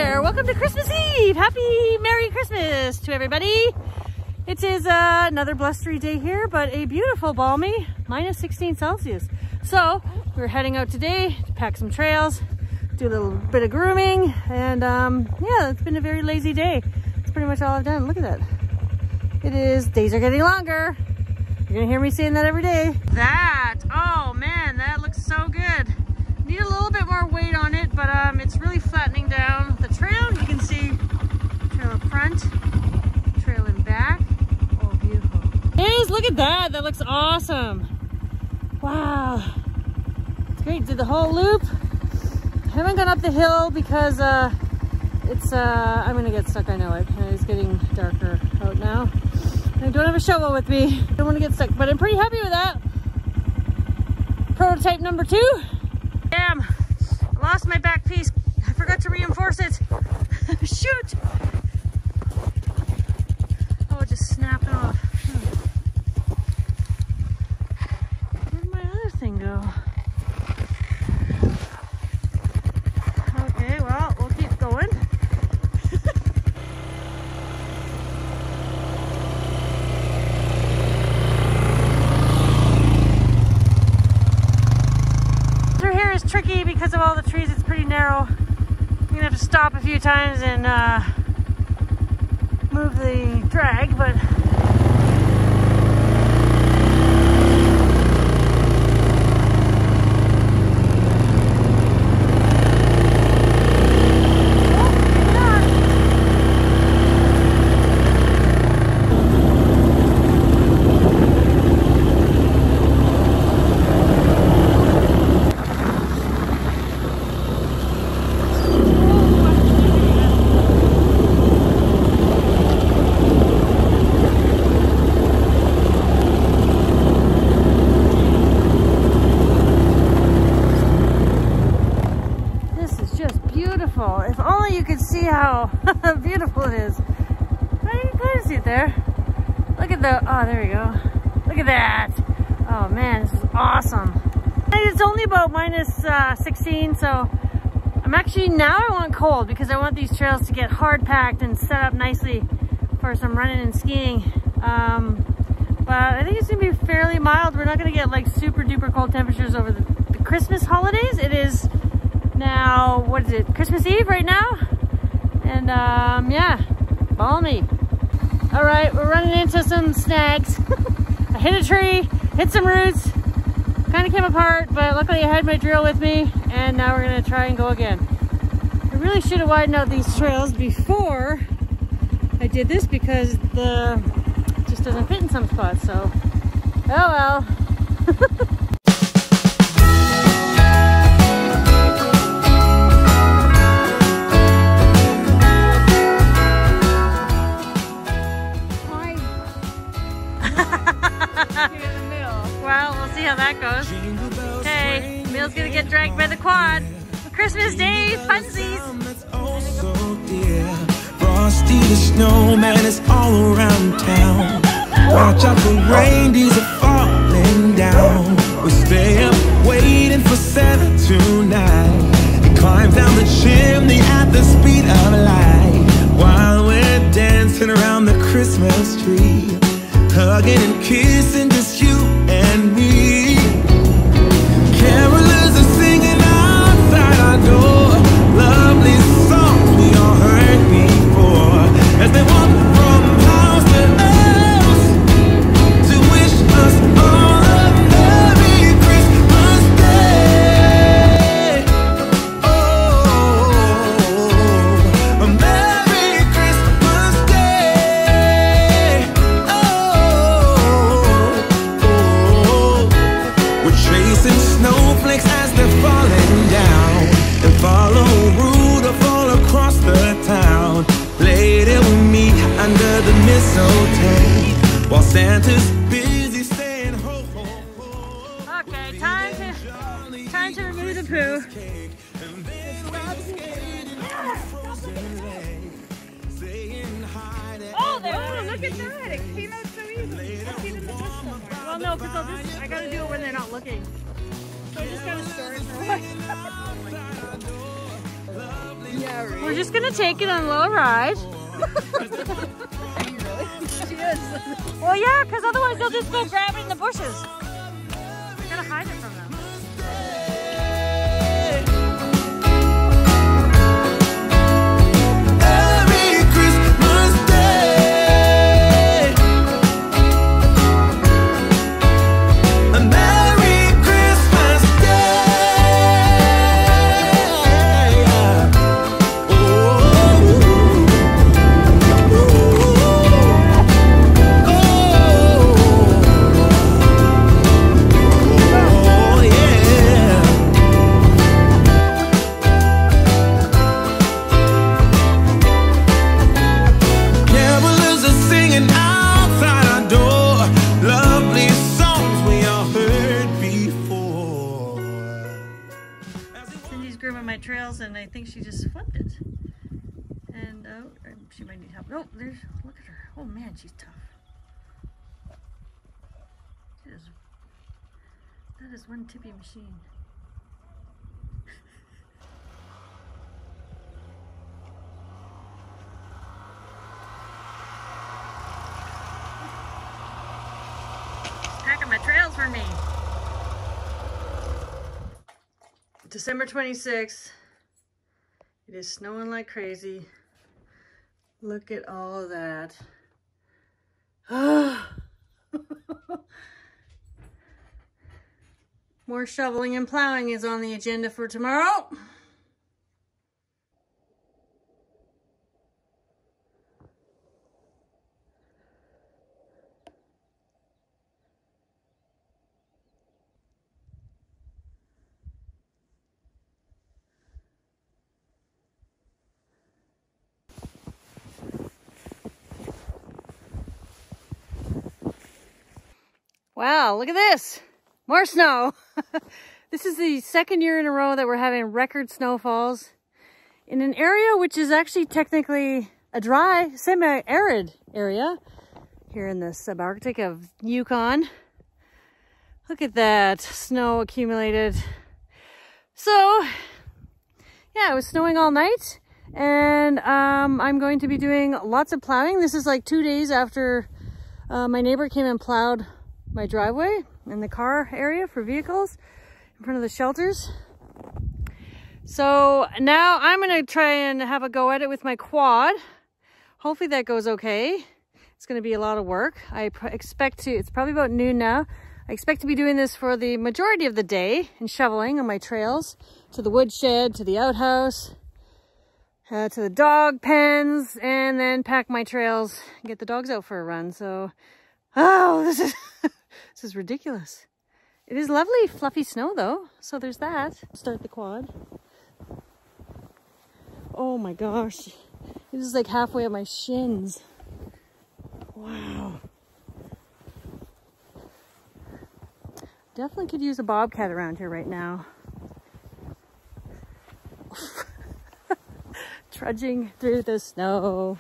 there, welcome to Christmas Eve. Happy Merry Christmas to everybody. It is another blustery day here, but a beautiful balmy minus 16 Celsius. So we're heading out today to pack some trails, do a little bit of grooming, and yeah, it's been a very lazy day. That's pretty much all I've done. Look at that. Days are getting longer. You're gonna hear me saying that every day. Oh man, that looks so good. Need a little bit more weight on it, but it's really flattening down the trail. You can see trail up front, trail in back. Oh, beautiful. Yes, look at that. That looks awesome. Wow. It's great. Did the whole loop. I haven't gone up the hill because I'm gonna get stuck. I know it. It's getting darker out now. I don't have a shovel with me. I don't want to get stuck, but I'm pretty happy with that. Prototype number 2. Damn, I lost my back piece. I forgot to reinforce it. Shoot! Oh, it just snapped off. Where'd my other thing go? Okay, well, we'll keep going. Tricky because of all the trees. It's pretty narrow. You're gonna have to stop a few times and move the drag, but if only you could see how beautiful it is. I can kind of see it there. Look at oh, there we go. Look at that. Oh man, this is awesome. And it's only about minus 16, so I'm actually, now I want cold because I want these trails to get hard packed and set up nicely for some running and skiing. But I think it's gonna be fairly mild. We're not gonna get like super duper cold temperatures over the Christmas holidays. It is now, what is it, Christmas Eve right now? And yeah, balmy. All right, we're running into some snags. I hit a tree, hit some roots, kind of came apart, but luckily I had my drill with me, and now we're gonna try and go again. I really should have widened out these trails before I did this because it just doesn't fit in some spots, so oh well. Well, we'll see how that goes. Okay, Emil's gonna get dragged by the quad. Christmas Day funsies. Frosty the snowman is all around town. Watch out, the reindeers are falling down. We stay up waiting for Santa tonight. He climbs down the chimney at the speed of light while we're dancing around the Christmas tree. Hugging and kissing, just you and me. Carolers are singing outside our door, lovely songs we all heard before, as they walk from house to house to wish us all a Merry Christmas Day. Oh, a Merry Christmas Day. Oh, chasing snowflakes as they're falling down, and follow Rudolph all across the town. Later we meet under the mistletoe while Santa's busy saying ho ho ho. Okay, time to remove the poo. Oh, look at that! It came out so easily. Well, no, because I gotta do it when they're not looking. So I just gotta store it for a while. Yeah, right. We're just gonna take it on a little ride. She is. Well, yeah, because otherwise they'll just go grab it in the bushes. We gotta hide it from them. My trails, and I think she just flipped it, and oh, she might need help. Oh, there's, look at her. Oh man, she's tough. That is one tippy machine. She's packing my trails for me. December 26th. It is snowing like crazy. Look at all of that. More shoveling and plowing is on the agenda for tomorrow. Wow, look at this. More snow. This is the second year in a row that we're having record snowfalls in an area which is actually technically a dry, semi-arid area here in the subarctic of Yukon. Look at that snow accumulated. So, yeah, it was snowing all night, and I'm going to be doing lots of plowing. This is like 2 days after my neighbor came and plowed my driveway and the car area for vehicles in front of the shelters. So now I'm going to try and have a go at it with my quad. Hopefully that goes okay. It's going to be a lot of work. I expect to, it's probably about noon now. I expect to be doing this for the majority of the day and shoveling on my trails to the woodshed, to the outhouse, to the dog pens, and then pack my trails and get the dogs out for a run. So, oh, this is ridiculous. It is lovely fluffy snow though, so there's that. Start the quad. Oh my gosh, it is like halfway up my shins. Wow. Definitely could use a bobcat around here right now. Trudging through the snow.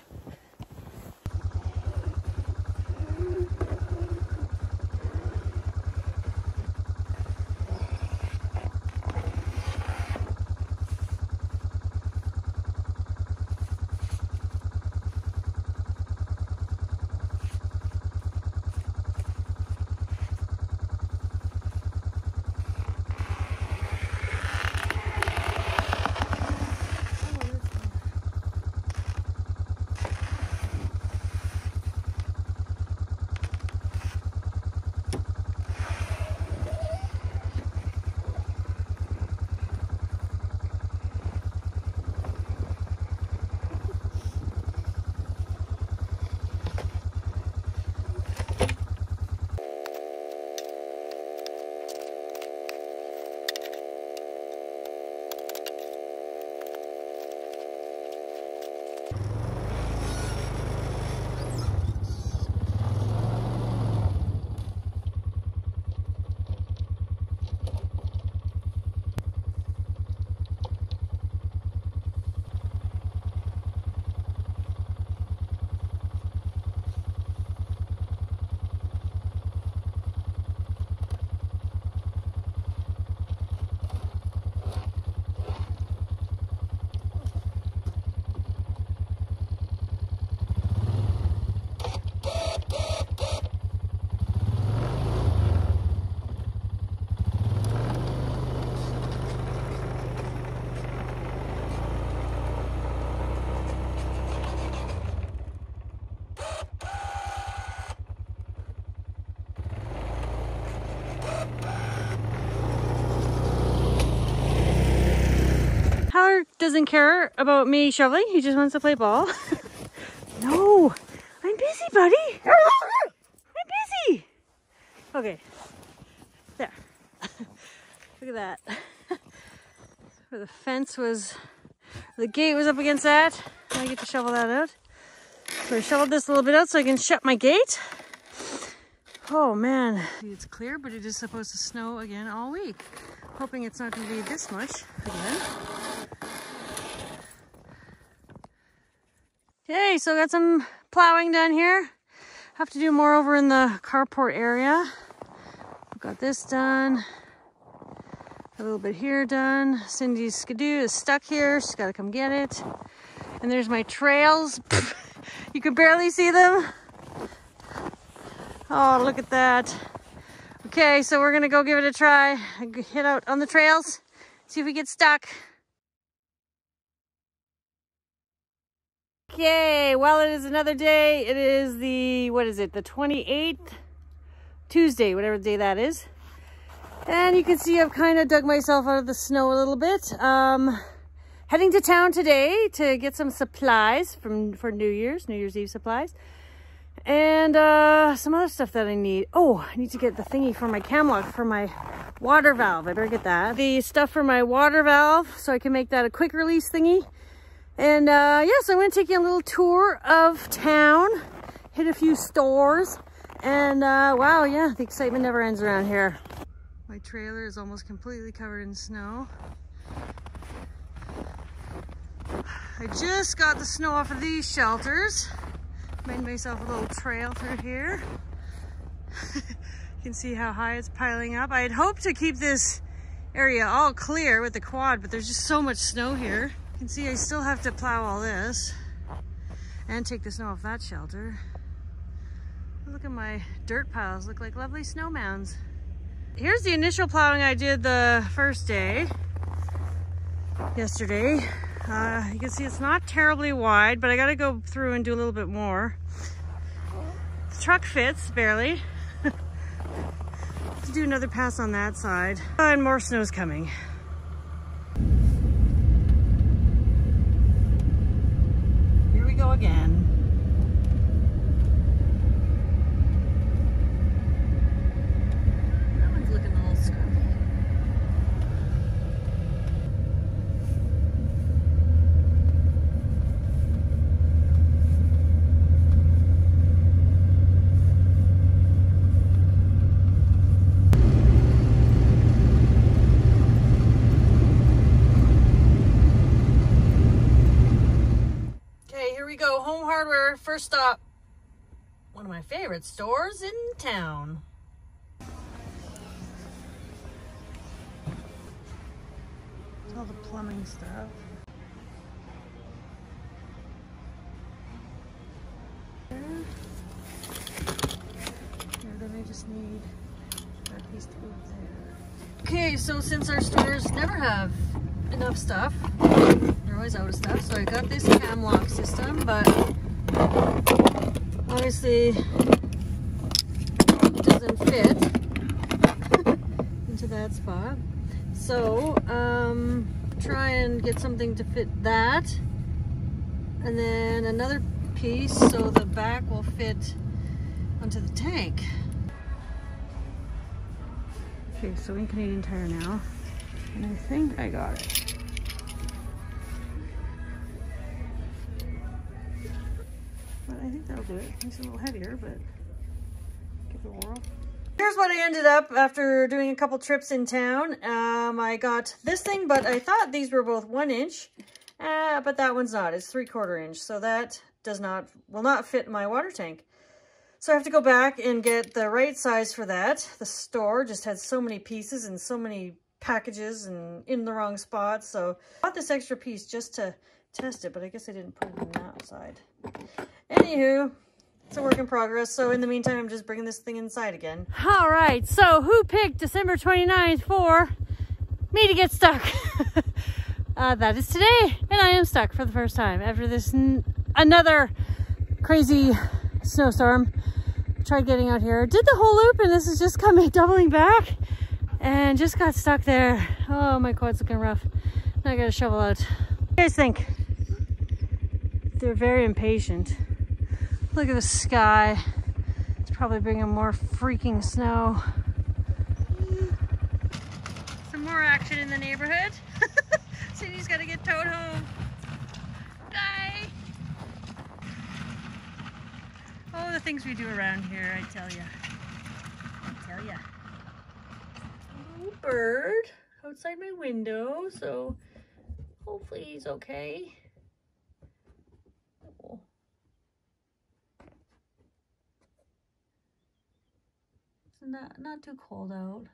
doesn't care about me shoveling. He just wants to play ball. No, I'm busy, buddy. I'm busy. Okay, there. Look at that. Where the fence was, the gate was up against that. I get to shovel that out. So I shoveled this a little bit out so I can shut my gate. Oh man, it's clear, but it is supposed to snow again all week. Hoping it's not going to be this much again. Okay, so got some plowing done here. Have to do more over in the carport area. Got this done. A little bit here done. Cindy's skidoo is stuck here. She's got to come get it. And there's my trails. You can barely see them. Oh, look at that. Okay, so we're gonna go give it a try. Hit out on the trails, see if we get stuck. Okay, well, it is another day. It is the, what is it, the 28th? Tuesday, whatever the day that is. And you can see I've kind of dug myself out of the snow a little bit. Heading to town today to get some supplies for New Year's Eve supplies. And some other stuff that I need. Oh, I need to get the thingy for my cam lock for my water valve. I better get that. The stuff for my water valve so I can make that a quick release thingy. And yeah, so I'm going to take you on a little tour of town, hit a few stores, and wow, yeah, the excitement never ends around here. My trailer is almost completely covered in snow. I just got the snow off of these shelters. Made myself a little trail through here. You can see how high it's piling up. I had hoped to keep this area all clear with the quad, but there's just so much snow here. You can see I still have to plow all this and take the snow off that shelter. Look at my dirt piles, look like lovely snow mounds. Here's the initial plowing I did the first day, yesterday. You can see it's not terribly wide, but I got to go through and do a little bit more. The truck fits barely. To do another pass on that side. And more snow's coming. Here we go again. That one's looking a little scruffy. First stop, one of my favorite stores in town. All the plumbing stuff. There. And then I just need that piece to go there. Okay, so since our stores never have enough stuff, they're always out of stuff, so I got this cam lock system, but obviously it doesn't fit into that spot. So try and get something to fit that, and then another piece so the back will fit onto the tank. Okay, so in Canadian Tire now, and I think I got it. But I think that'll do it. It's a little heavier, but give it a whirl. Here's what I ended up after doing a couple trips in town. I got this thing, but I thought these were both 1 inch, but that one's not. It's 3/4 inch, so that will not fit my water tank. So I have to go back and get the right size for that. The store just had so many pieces and so many packages and in the wrong spot. So I bought this extra piece just to test it, but I guess I didn't put it on that side. Anywho, it's a work in progress. So in the meantime, I'm just bringing this thing inside again. All right, so who picked December 29th for me to get stuck? That is today, and I am stuck for the first time after this another crazy snowstorm. Tried getting out here, did the whole loop, and this is just coming doubling back, and just got stuck there. Oh, my quad's looking rough. Now I gotta shovel out you guys think? They're very impatient. Look at the sky. It's probably bringing more freaking snow. Some more action in the neighborhood. Cindy's got to get towed home. Die. Oh, the things we do around here, I tell ya. I tell ya. A little bird outside my window, so hopefully he's okay. Oh. It's not too cold out.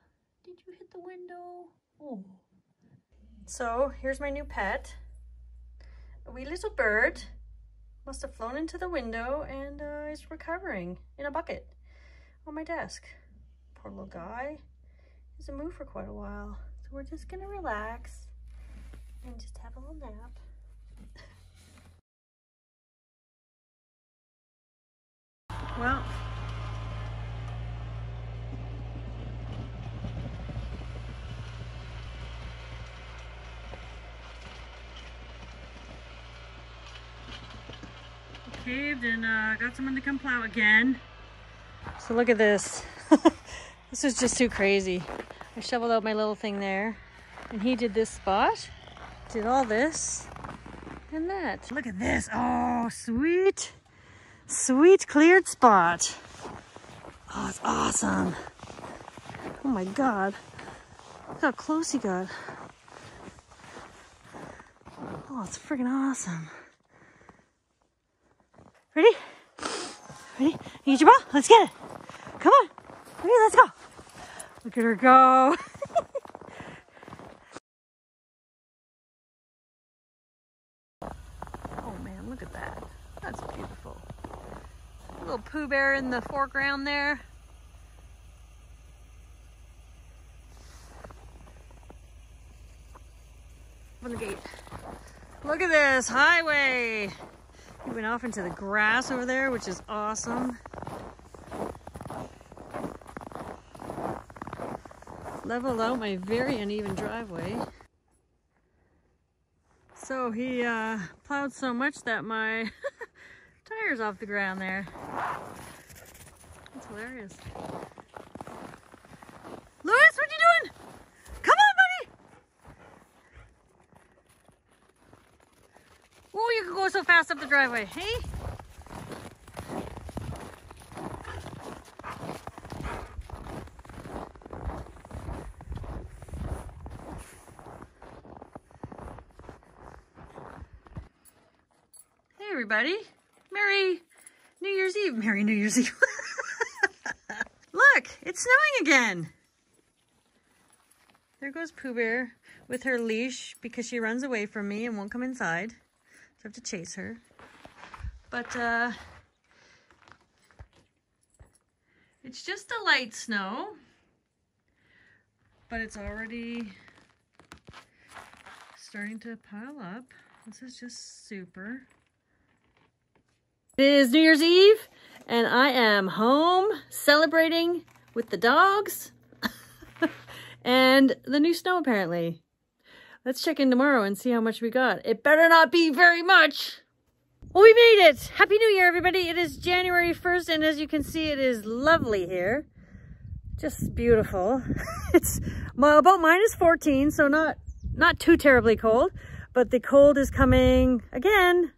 Did you hit the window? Oh. So here's my new pet. A wee little bird. Must have flown into the window and is recovering in a bucket on my desk. Poor little guy. He hasn't moved for quite a while. So we're just gonna relax and just have a little nap. Well, caved and got someone to come plow again. So look at this. This is just too crazy. I shoveled out my little thing there and he did this spot, did all this and that. Look at this. Oh, sweet, sweet cleared spot. Oh, it's awesome. Oh my God. Look how close he got. Oh, it's freaking awesome. Ready? Ready? You get your ball? Let's get it. Come on. Ready? Let's go. Look at her go. Oh man, look at that. That's beautiful. A little Pooh Bear in the foreground there. Open the gate. Look at this highway. He went off into the grass over there, which is awesome. Leveled out my very uneven driveway. So he plowed so much that my tire's off the ground there. That's hilarious. Louis, what you doing? Come on, buddy! Oh, you can go so fast up the driveway, hey? Hey everybody, Merry New Year's Eve. Merry New Year's Eve. Look, it's snowing again. There goes Pooh Bear with her leash because she runs away from me and won't come inside. So I have to chase her. But it's just a light snow, but it's already starting to pile up. This is just super. It is New Year's Eve and I am home celebrating with the dogs and the new snow apparently. Let's check in tomorrow and see how much we got. It better not be very much. Well, we made it. Happy New Year, everybody. It is January 1st and as you can see, it is lovely here. Just beautiful. It's about -14, so not too terribly cold, but the cold is coming again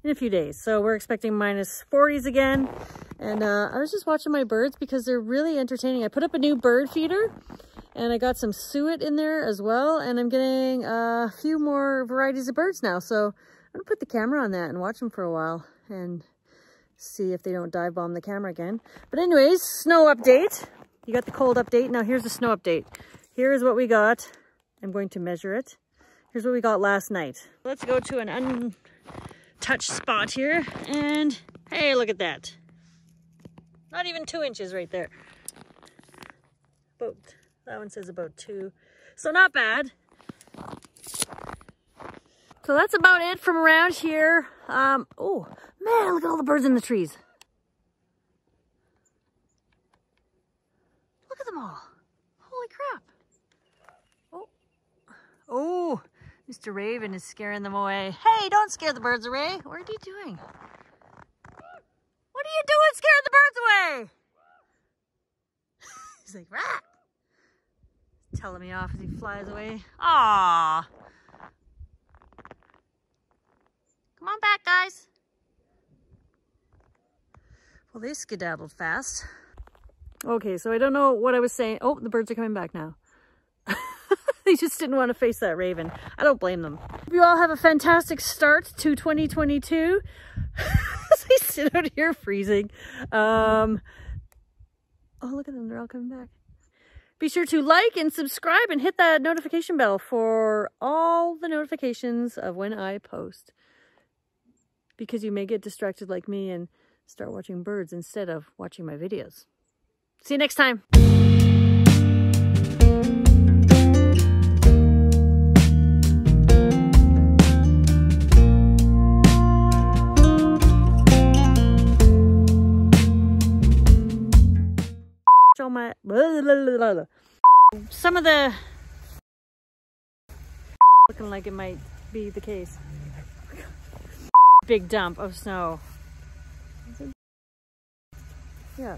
in a few days. So we're expecting -40s again. And I was just watching my birds because they're really entertaining. I put up a new bird feeder and I got some suet in there as well. And I'm getting a few more varieties of birds now. So I'm gonna put the camera on that and watch them for a while and see if they don't dive bomb the camera again. But anyways, snow update. You got the cold update. Now here's the snow update. Here's what we got. I'm going to measure it. Here's what we got last night. Let's go to an untouched spot here. And hey, look at that. Not even 2 inches right there. That one says about 2. So not bad. So that's about it from around here. Oh man, look at all the birds in the trees. Look at them all. Holy crap. Oh, Mr. Raven is scaring them away. Hey, don't scare the birds away. What are you doing? What are you doing scaring the birds away? He's like, rah! Telling me off as he flies away. Aww. Come on back, guys. Well, they skedaddled fast. Okay, so I don't know what I was saying. Oh, the birds are coming back now. They just didn't want to face that raven. I don't blame them. Hope you all have a fantastic start to 2022. As we sit out here freezing. Oh, look at them. They're all coming back. Be sure to like and subscribe and hit that notification bell for all the notifications of when I post. Because you may get distracted like me and start watching birds instead of watching my videos. See you next time. Show my some of the looking like it might be the case. Big dump of snow. Yeah.